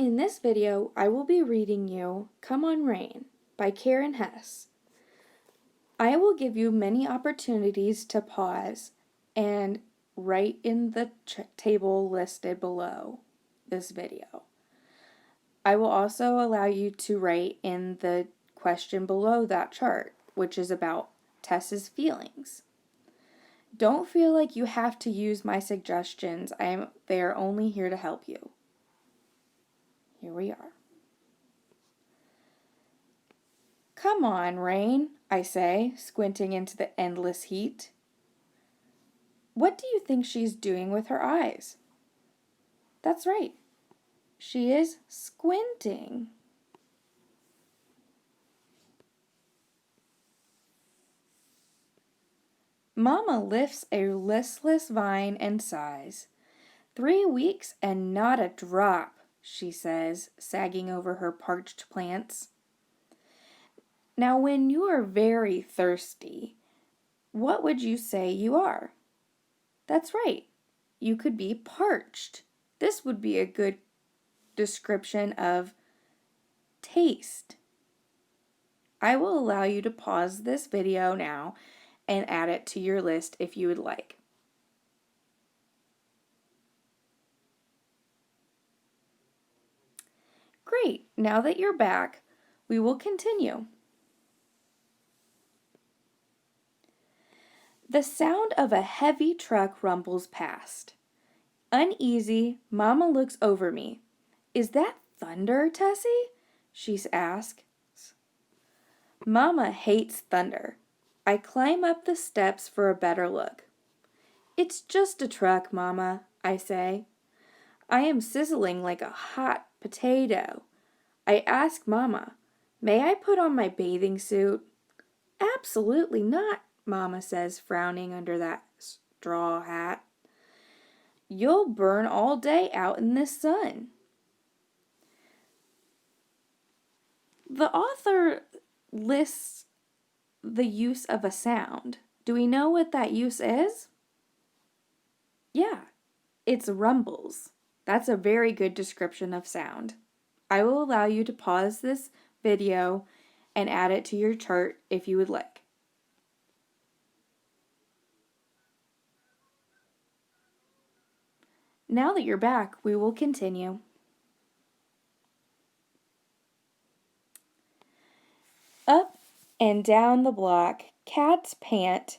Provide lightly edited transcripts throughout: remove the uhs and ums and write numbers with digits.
In this video, I will be reading you Come On Rain by Karen Hess. I will give you many opportunities to pause and write in the table listed below this video. I will also allow you to write in the question below that chart, which is about Tess's feelings. Don't feel like you have to use my suggestions. They are only here to help you. Here we are. Come on, Rain, I say, squinting into the endless heat. What do you think she's doing with her eyes? That's right. She is squinting. Mama lifts a listless vine and sighs. 3 weeks and not a drop, she says, sagging over her parched plants. Now, when you are very thirsty, what would you say you are? That's right. You could be parched. This would be a good description of taste. I will allow you to pause this video now and add it to your list if you would like. Great, now that you're back, we will continue. The sound of a heavy truck rumbles past. Uneasy, Mama looks over me. Is that thunder, Tessie? She asks. Mama hates thunder. I climb up the steps for a better look. It's just a truck, Mama, I say. I am sizzling like a hot potato. I ask Mama, may I put on my bathing suit? Absolutely not, Mama says, frowning under that straw hat. You'll burn all day out in this sun. The author lists the use of a sound. Do we know what that use is? Yeah, it's rumbles. That's a very good description of sound. I will allow you to pause this video and add it to your chart if you would like. Now that you're back, we will continue. Up and down the block, cats pant.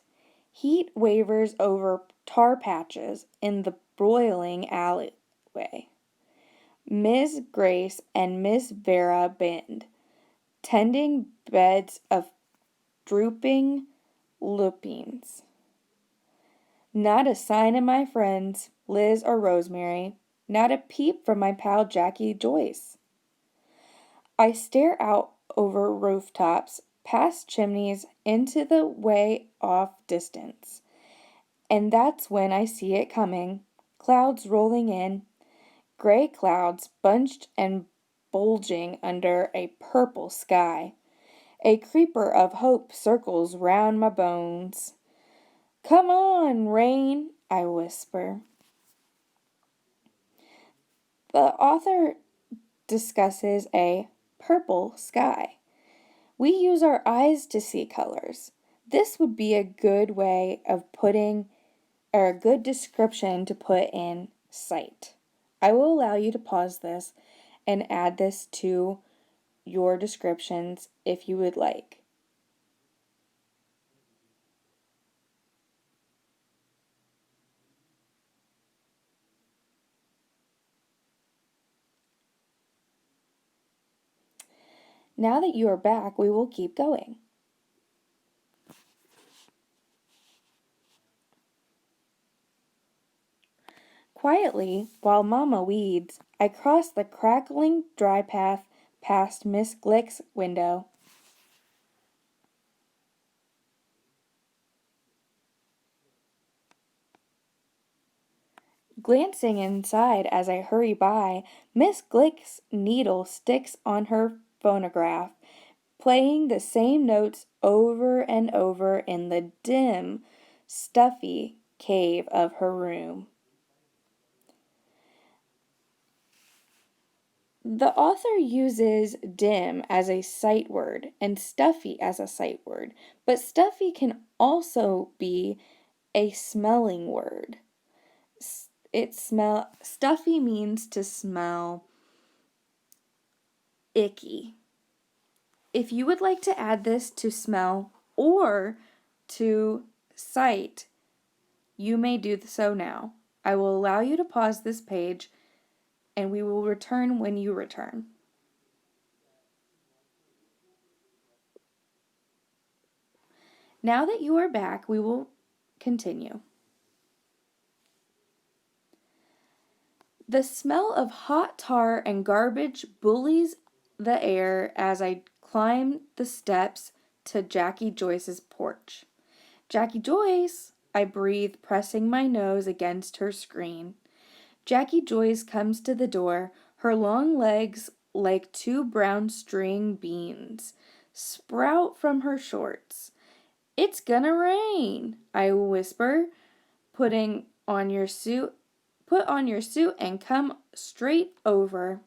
Heat wavers over tar patches in the broiling alleyway. Miss Grace and Miss Vera bend, tending beds of drooping lupines. Not a sign of my friends, Liz or Rosemary. Not a peep from my pal Jackie Joyce. I stare out over rooftops, past chimneys, into the way off distance. And that's when I see it coming. Clouds rolling in. Gray clouds bunched and bulging under a purple sky. A creeper of hope circles round my bones. Come on, rain, I whisper. The author discusses a purple sky. We use our eyes to see colors. This would be a good way of putting, or a good description to put in sight. I will allow you to pause this and add this to your descriptions if you would like. Now that you are back, we will keep going. Quietly, while Mama weeds, I cross the crackling dry path past Miss Glick's window. Glancing inside as I hurry by, Miss Glick's needle sticks on her phonograph, playing the same notes over and over in the dim, stuffy cave of her room. The author uses dim as a sight word and stuffy as a sight word, but stuffy can also be a smelling word. Stuffy means to smell icky. If you would like to add this to smell or to sight, you may do so now. I will allow you to pause this page and we will return when you return. Now that you are back, we will continue. The smell of hot tar and garbage bullies the air as I climb the steps to Jackie Joyce's porch. Jackie Joyce, I breathe, pressing my nose against her screen. Jackie Joyce comes to the door, her long legs like two brown string beans sprout from her shorts. It's gonna rain, I whisper, putting on your suit. Put on your suit and come straight over.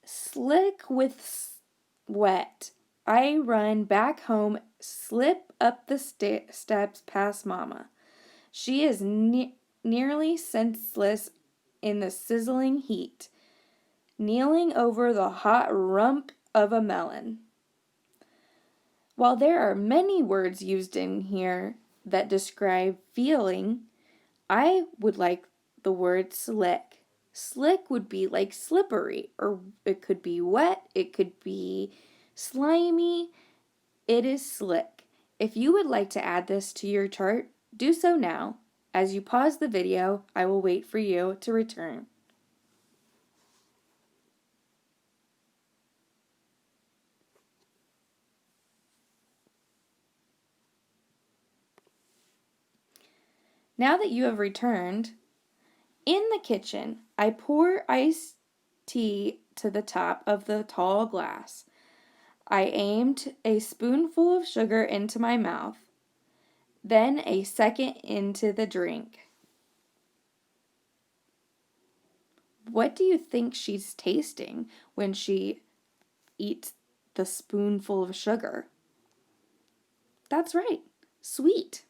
Slick with sweat, I run back home, slip up the steps past Mama. She is nearly senseless in the sizzling heat, kneeling over the hot rump of a melon. While there are many words used in here that describe feeling, I would like the word slick. Slick would be like slippery, or it could be wet, it could be slimy. It is slick. If you would like to add this to your chart, do so now. As you pause the video, I will wait for you to return. Now that you have returned, in the kitchen, I pour iced tea to the top of the tall glass. I aimed a spoonful of sugar into my mouth, then a second into the drink. What do you think she's tasting when she eats the spoonful of sugar? That's right, sweet.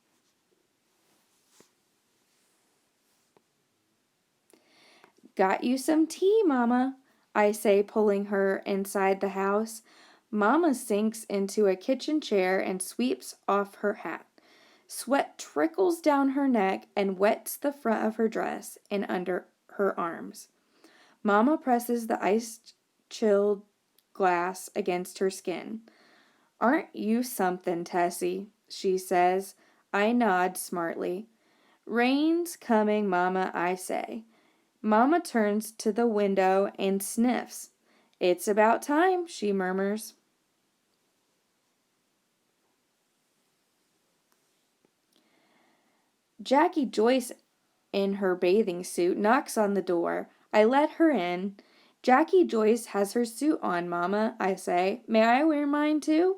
Got you some tea, Mama, I say, pulling her inside the house. Mama sinks into a kitchen chair and sweeps off her hat. Sweat trickles down her neck and wets the front of her dress and under her arms. Mama presses the ice-chilled glass against her skin. Aren't you something, Tessie? She says. I nod smartly. Rain's coming, Mama, I say. Mama turns to the window and sniffs. It's about time, she murmurs. Jackie Joyce, in her bathing suit, knocks on the door. I let her in. Jackie Joyce has her suit on, Mama, I say. May I wear mine too?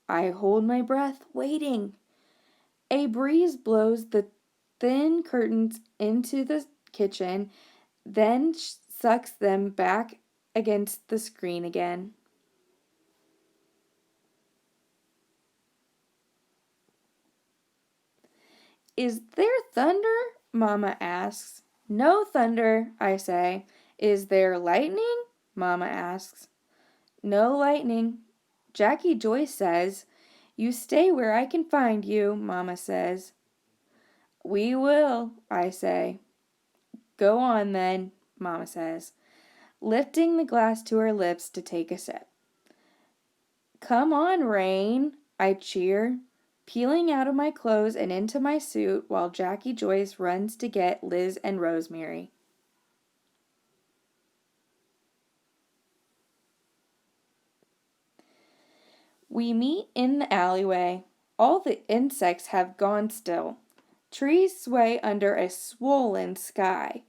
I hold my breath, waiting. A breeze blows the thin curtains into the kitchen, then sucks them back against the screen again. Is there thunder? Mama asks. No thunder, I say. Is there lightning? Mama asks. No lightning. Jackie Joyce says. You stay where I can find you, Mama says. We will, I say. Go on then, Mama says, lifting the glass to her lips to take a sip. Come on, Rain, I cheer, peeling out of my clothes and into my suit while Jackie Joyce runs to get Liz and Rosemary. We meet in the alleyway. All the insects have gone still. Trees sway under a swollen sky.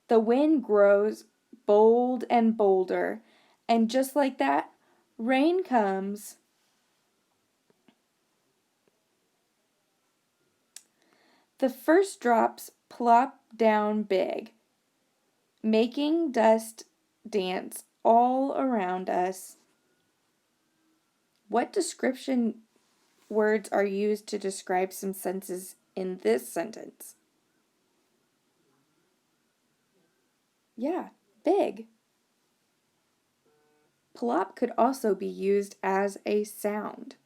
The wind grows bold and bolder, and just like that, rain comes. The first drops plop down big, making dust dance all around us. What description words are used to describe some senses in this sentence? Yeah, big. Plop could also be used as a sound.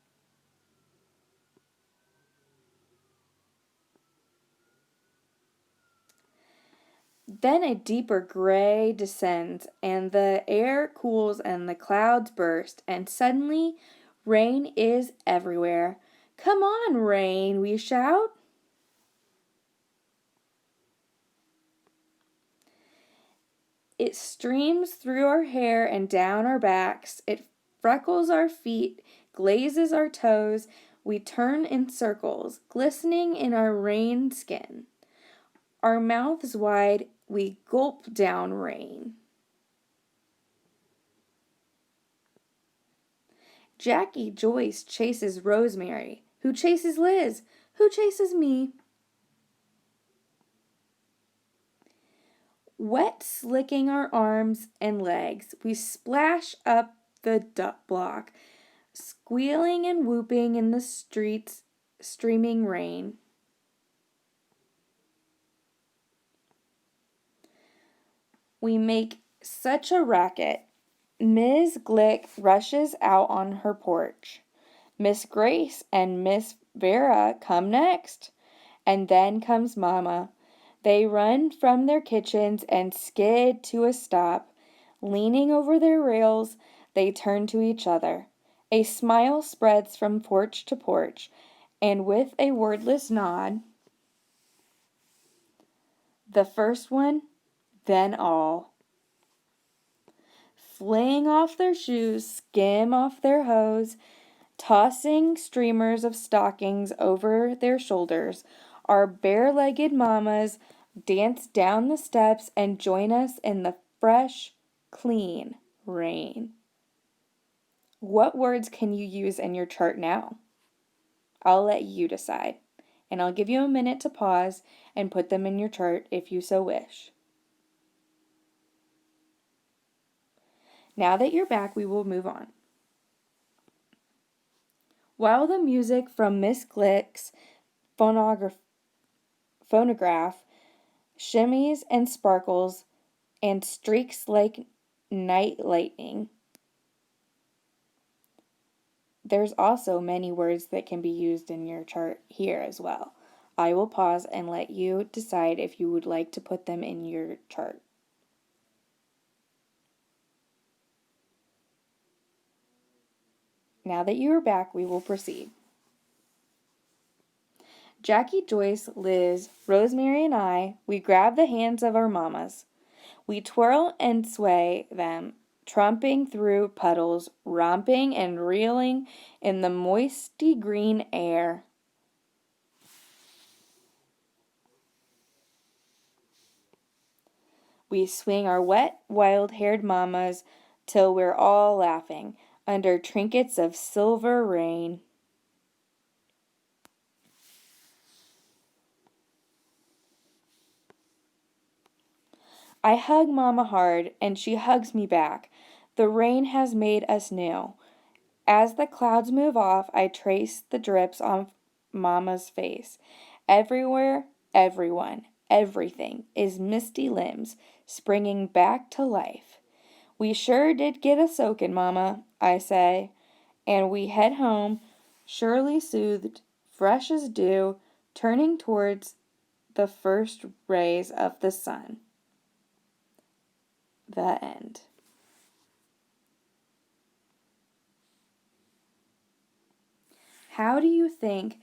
Then a deeper gray descends, and the air cools and the clouds burst, and suddenly rain is everywhere. Come on, rain, we shout. It streams through our hair and down our backs. It freckles our feet, glazes our toes. We turn in circles, glistening in our rain skin. Our mouths wide, we gulp down rain. Jackie Joyce chases Rosemary, who chases Liz, who chases me. Wet slicking our arms and legs, we splash up the block, squealing and whooping in the streets, streaming rain. We make such a racket. Ms. Glick rushes out on her porch. Miss Grace and Miss Vera come next, and then comes Mama. They run from their kitchens and skid to a stop. Leaning over their rails, they turn to each other. A smile spreads from porch to porch, and with a wordless nod, the first one, then all. Fling off their shoes, skim off their hose, tossing streamers of stockings over their shoulders, our bare-legged mamas dance down the steps and join us in the fresh, clean rain. What words can you use in your chart now? I'll let you decide, and I'll give you a minute to pause and put them in your chart if you so wish. Now that you're back, we will move on. While the music from Miss Glick's phonograph shimmies and sparkles and streaks like night lightning, there's also many words that can be used in your chart here as well. I will pause and let you decide if you would like to put them in your chart. Now that you are back, we will proceed. Jackie, Joyce, Liz, Rosemary, and I, we grab the hands of our mamas. We twirl and sway them, tromping through puddles, romping and reeling in the moisty green air. We swing our wet, wild-haired mamas till we're all laughing under trinkets of silver rain. I hug Mama hard, and she hugs me back. The rain has made us new. As the clouds move off, I trace the drips on Mama's face. Everywhere, everyone, everything is misty limbs springing back to life. We sure did get a soaking, Mama, I say, and we head home, surely soothed, fresh as dew, turning towards the first rays of the sun. The end. How do you think